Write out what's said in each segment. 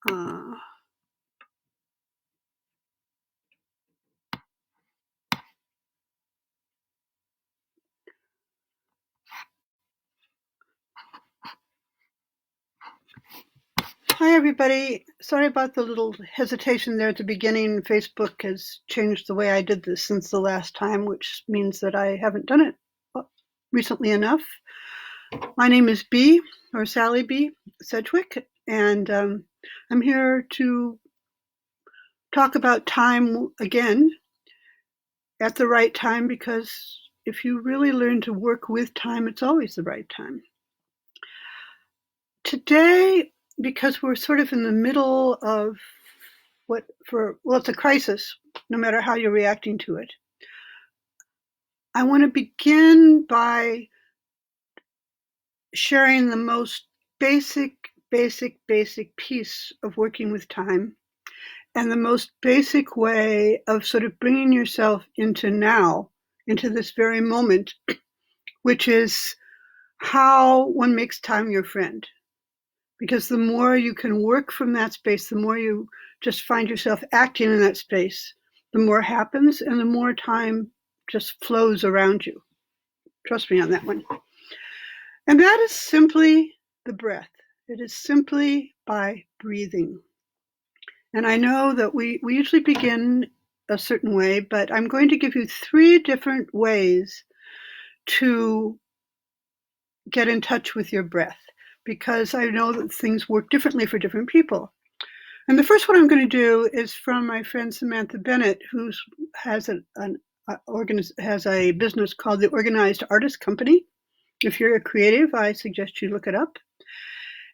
Uh, Hi, everybody. Sorry about the little hesitation there at the beginning. Facebook has changed the way I did this since the last time, which means that I haven't done it recently enough. My name is B, or Sally B. Sedgwick, and I'm here to talk about time again at the right time, because if you really learn to work with time, it's always the right time. Today, because we're sort of in the middle of it's a crisis, no matter how you're reacting to it. I want to begin by sharing the most basic piece of working with time, and the most basic way of sort of bringing yourself into now, into this very moment, which is how one makes time your friend. Because the more you can work from that space, the more you just find yourself acting in that space, the more happens and the more time just flows around you. Trust me on that one. And that is simply the breath. It is simply by breathing. And I know that we usually begin a certain way, but I'm going to give you 3 different ways to get in touch with your breath, because I know that things work differently for different people. And the first one I'm going to do is from my friend Samantha Bennett, who has a business called the Organized Artist Company. If you're a creative, I suggest you look it up.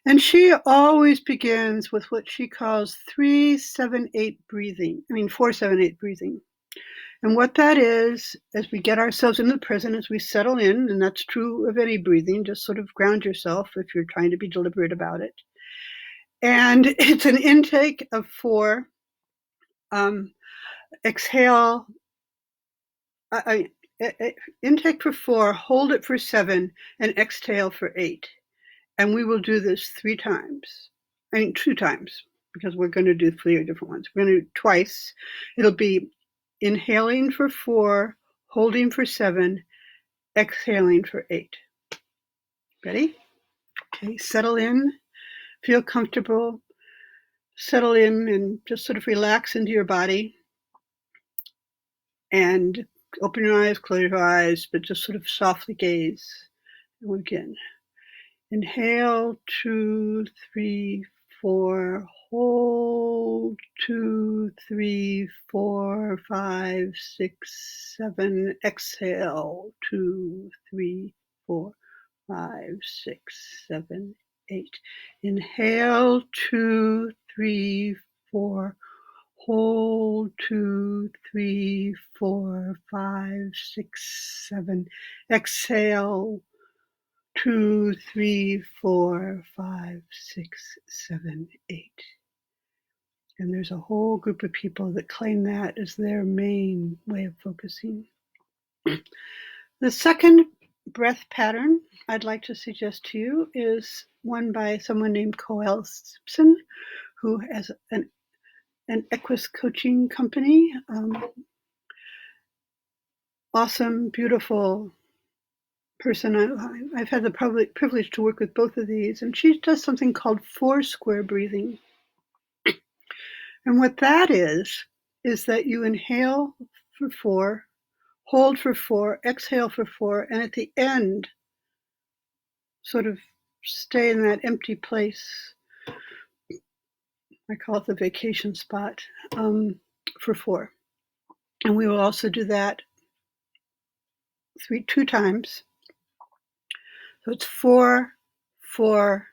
And she always begins with what she calls 3-7-8 breathing. 4-7-8 breathing. And what that is, as we get ourselves into the present, as we settle in, and that's true of any breathing, just sort of ground yourself if you're trying to be deliberate about it. And it's an intake of 4, exhale, intake for 4, hold it for 7, and exhale for 8. And we will do this 3 times. 2 times, because we're going to do 3 different ones. We're going to do twice. It'll be inhaling for 4, holding for 7, exhaling for 8. Ready? Okay, settle in, feel comfortable, settle in and just sort of relax into your body. And open your eyes, close your eyes, but just sort of softly gaze. And again, inhale, 2, 3, 4, hold, 2, 3, 4, 5, 6, 7, exhale, 2, 3, 4, 5, 6, 7, 8. Inhale, 2, 3, 4, hold, 2, 3, 4, 5, 6, 7. Exhale, 2, 3, 4, 5, 6, 7, 8. And there's a whole group of people that claim that as their main way of focusing. The second breath pattern I'd like to suggest to you is one by someone named Coel Simpson, who has an Equus coaching company. Awesome, beautiful person. I've had the privilege to work with both of these, and she does something called 4 square breathing. And what that is that you inhale for 4, hold for 4, exhale for 4, and at the end, sort of stay in that empty place. I call it the vacation spot, for 4. And we will also do that 2 times. So it's 4, 4,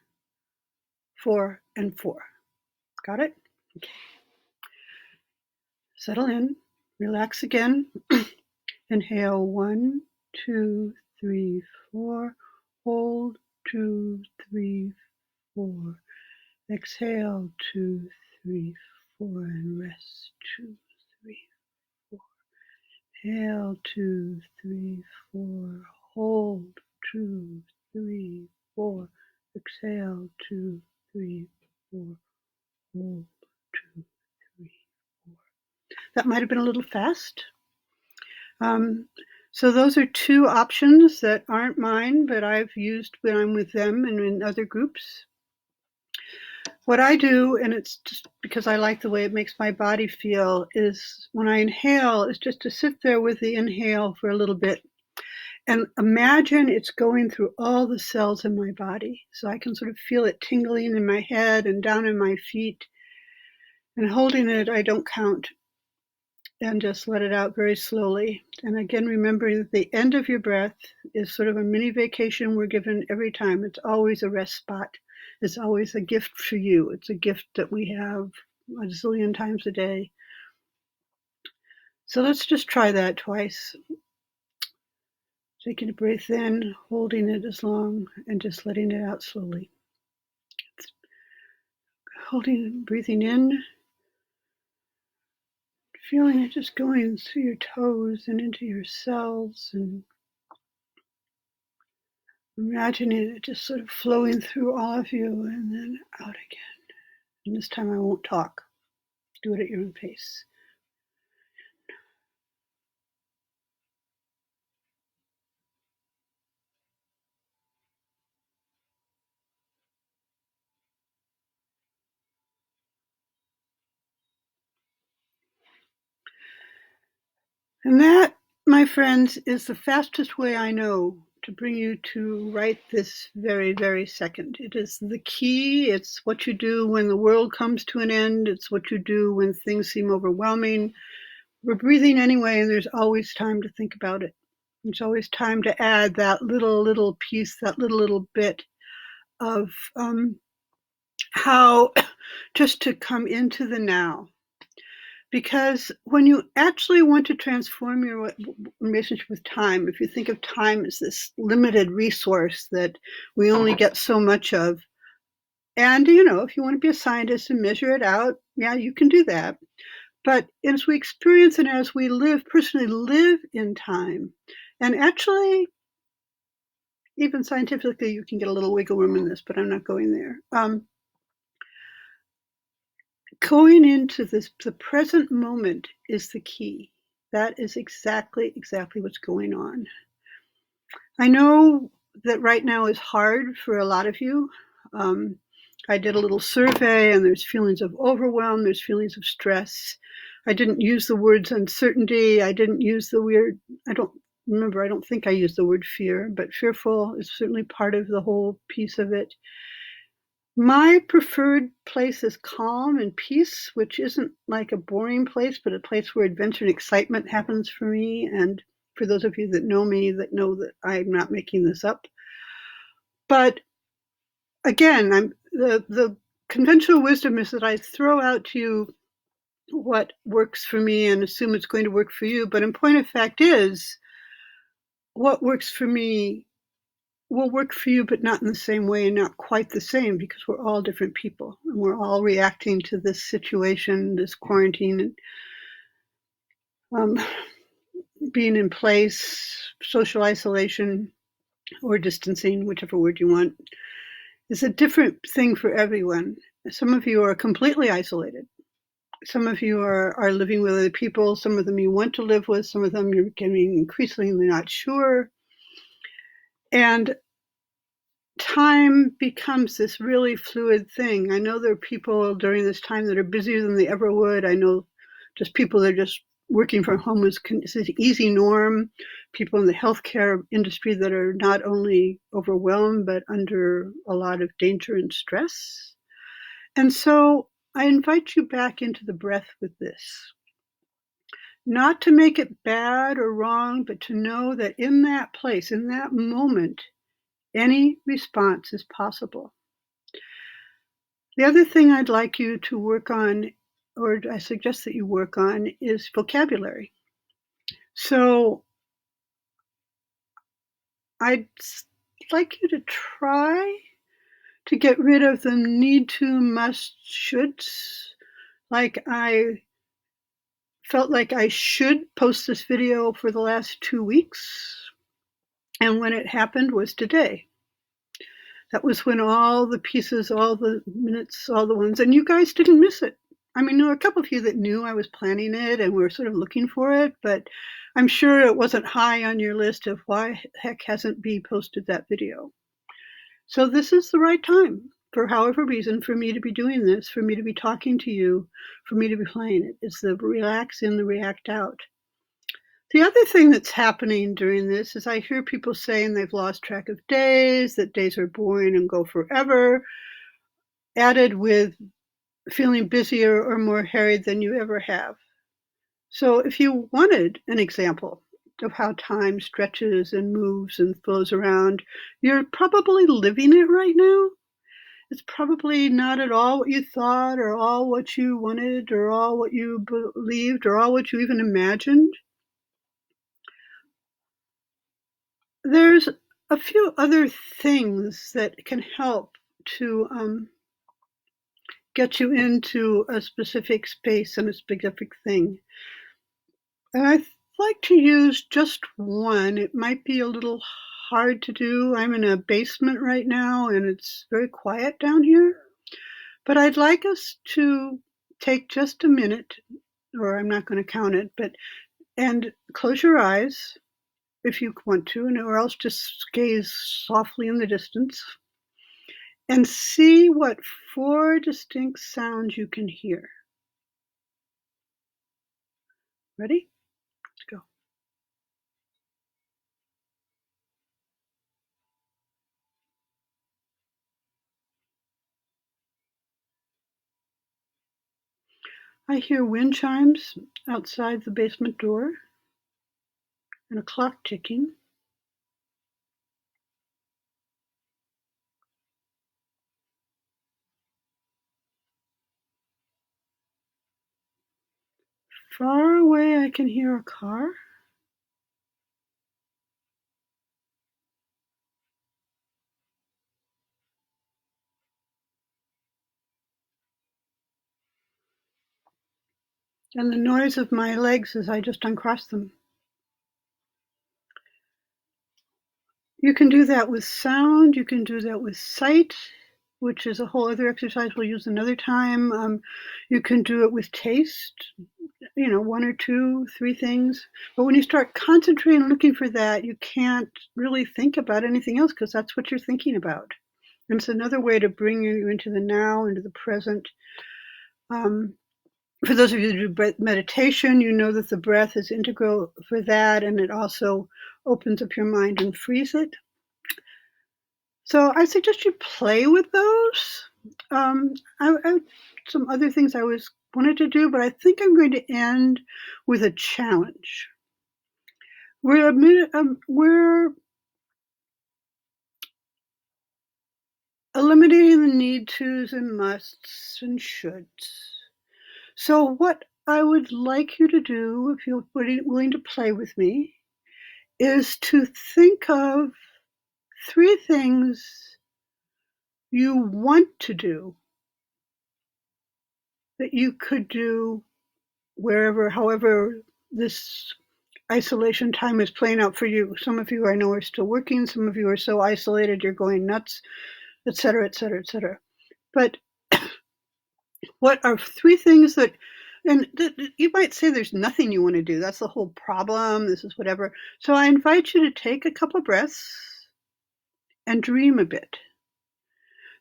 4, and 4. Got it? Okay. Settle in, relax again. Inhale, 1, 2, 3, 4. Hold, 2, 3, 4. Exhale, 2, 3, 4, and rest, 2, 3, 4. Inhale, 2, 3, 4. Hold, 2, 3, 4. Exhale, 2, 3, 4. Hold, 2, 3, 4. That might have been a little fast. So those are two options that aren't mine, but I've used when I'm with them and in other groups. What I do, and it's just because I like the way it makes my body feel, is when I inhale, is just to sit there with the inhale for a little bit and imagine it's going through all the cells in my body. So I can sort of feel it tingling in my head and down in my feet. And holding it, I don't count. And just let it out very slowly. And again, remembering that the end of your breath is sort of a mini vacation we're given every time. It's always a rest spot. It's always a gift for you. It's a gift that we have a zillion times a day. So let's just try that twice. Taking a breath in, holding it as long, and just letting it out slowly. Holding, breathing in, feeling it just going through your toes and into your cells, and imagining it just sort of flowing through all of you and then out again. And this time I won't talk. Do it at your own pace. And that, my friends, is the fastest way I know to bring you to right this very, very second. It is the key. It's what you do when the world comes to an end. It's what you do when things seem overwhelming. We're breathing anyway, and there's always time to think about it. There's always time to add that little piece, that little bit of how just to come into the now. Because when you actually want to transform your relationship with time, if you think of time as this limited resource that we only get so much of, and if you want to be a scientist and measure it out, yeah, you can do that. But as we experience and as we personally live in time, and actually, even scientifically, you can get a little wiggle room in this, but I'm not going there. Going into the present moment is the key. That is exactly what's going on. I know that right now is hard for a lot of you. I did a little survey, and there's feelings of overwhelm, there's feelings of stress. I didn't use the words uncertainty. I didn't use I don't think I used the word fear, but fearful is certainly part of the whole piece of it. My preferred place is calm and peace, which isn't like a boring place, but a place where adventure and excitement happens for me. And for those of you that know me, that know that I'm not making this up. But again, the conventional wisdom is that I throw out to you what works for me and assume it's going to work for you. But in point of fact is, what works for me will work for you, but not in the same way and not quite the same, because we're all different people and we're all reacting to this situation, this quarantine, and being in place, social isolation or distancing, whichever word you want, is a different thing for everyone. Some of you are completely isolated. Some of you are living with other people. Some of them you want to live with. Some of them you're getting increasingly not sure. And time becomes this really fluid thing. I know there are people during this time that are busier than they ever would. I know just people that are just working from home is an easy norm. People in the healthcare industry that are not only overwhelmed, but under a lot of danger and stress. And so I invite you back into the breath with this. Not to make it bad or wrong, but to know that in that place, in that moment, any response is possible. The other thing I'd like you to work on, or I suggest that you work on, is vocabulary. So I'd like you to try to get rid of the need to, must, shoulds. Like I felt like I should post this video for the last 2 weeks, and when it happened was today. That was when all the pieces, all the minutes, all the ones, and you guys didn't miss it. I mean, there were a couple of you that knew I was planning it and were sort of looking for it, but I'm sure it wasn't high on your list of why heck hasn't B posted that video. So this is the right time, for however reason, for me to be doing this, for me to be talking to you, for me to be playing it. It's the relax in, the react out. The other thing that's happening during this is I hear people saying they've lost track of days, that days are boring and go forever, added with feeling busier or more harried than you ever have. So if you wanted an example of how time stretches and moves and flows around, you're probably living it right now. It's probably not at all what you thought or all what you wanted or all what you believed or all what you even imagined. There's a few other things that can help to get you into a specific space and a specific thing. And I like to use just one. It might be a little hard to do. I'm in a basement right now and it's very quiet down here. But I'd like us to take just a minute, or I'm not going to count it, and close your eyes if you want to, or else just gaze softly in the distance and see what 4 distinct sounds you can hear. Ready? Let's go. I hear wind chimes outside the basement door and a clock ticking. Far away, I can hear a car. And the noise of my legs as I just uncross them. You can do that with sound. You can do that with sight, which is a whole other exercise we'll use another time. You can do it with taste, 1 or 2, 3 things. But when you start concentrating and looking for that, you can't really think about anything else because that's what you're thinking about. And it's another way to bring you into the now, into the present. For those of you who do meditation, you know that the breath is integral for that, and it also opens up your mind and frees it. So I suggest you play with those. I some other things I wanted to do, but I think I'm going to end with a challenge. We're eliminating the need tos and musts and shoulds. So what I would like you to do, if you're willing to play with me, is to think of 3 things you want to do that you could do wherever, however this isolation time is playing out for you. Some of you I know are still working. Some of you are so isolated you're going nuts, et cetera, et cetera, et cetera. But what are 3 things that, and you might say there's nothing you want to do. That's the whole problem. This is whatever. So I invite you to take a couple of breaths and dream a bit.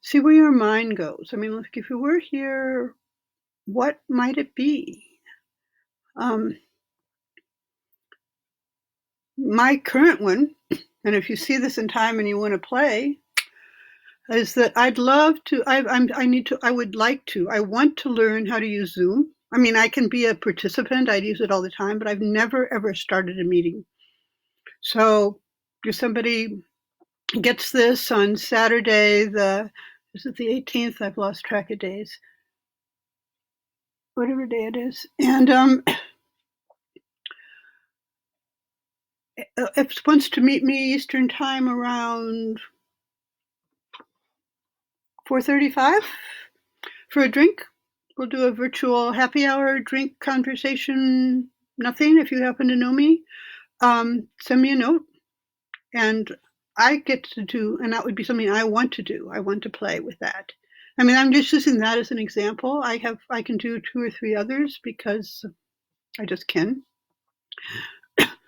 See where your mind goes. I mean, if you were here, what might it be? My current one, and if you see this in time and you want to play, is that I'd love to, I want to learn how to use Zoom. I mean, I can be a participant. I'd use it all the time, but I've never, ever started a meeting. So if somebody gets this on Saturday, is it the 18th? I've lost track of days. Whatever day it is. And if it wants to meet me Eastern time around 4:35 for a drink, we'll do a virtual happy hour drink conversation. Nothing. If you happen to know me, send me a note, and I get to do, and that would be something I want to do. I want to play with that. I mean, I'm just using that as an example. I can do 2 or 3 others because I just can.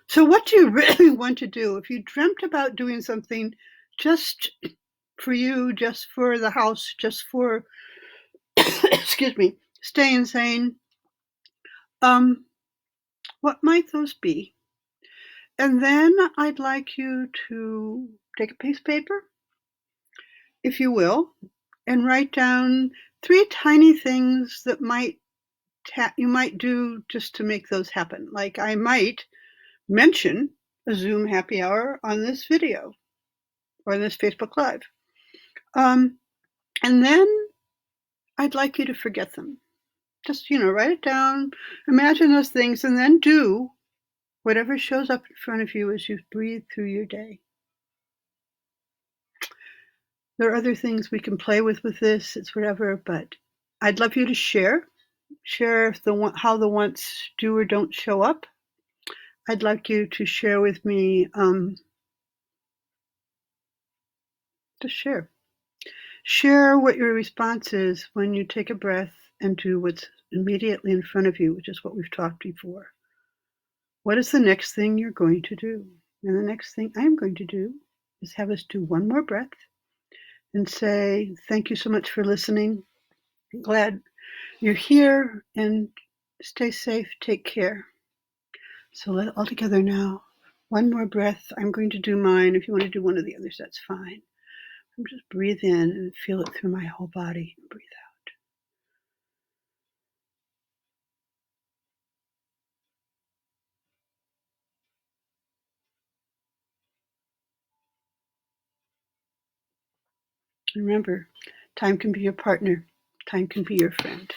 So what do you really want to do? If you dreamt about doing something just for you, just for the house, just for, excuse me, staying sane, what might those be? And then I'd like you to take a piece of paper, if you will, and write down 3 tiny things that you might do just to make those happen. Like I might mention a Zoom happy hour on this video or this Facebook Live. And then I'd like you to forget them. Just, write it down, imagine those things, and then do whatever shows up in front of you as you breathe through your day. There are other things we can play with this, it's whatever, but I'd love you to share if how the wants do or don't show up. I'd like you to share with me, just share what your response is when you take a breath and do what's immediately in front of you, which is what we've talked before. What is the next thing you're going to do? And the next thing I'm going to do is have us do one more breath and say, thank you so much for listening. I'm glad you're here, and stay safe, take care. So let all together now. One more breath. I'm going to do mine. If you want to do one of the others, that's fine. Just breathe in and feel it through my whole body. Breathe out. Remember, time can be your partner. Time can be your friend.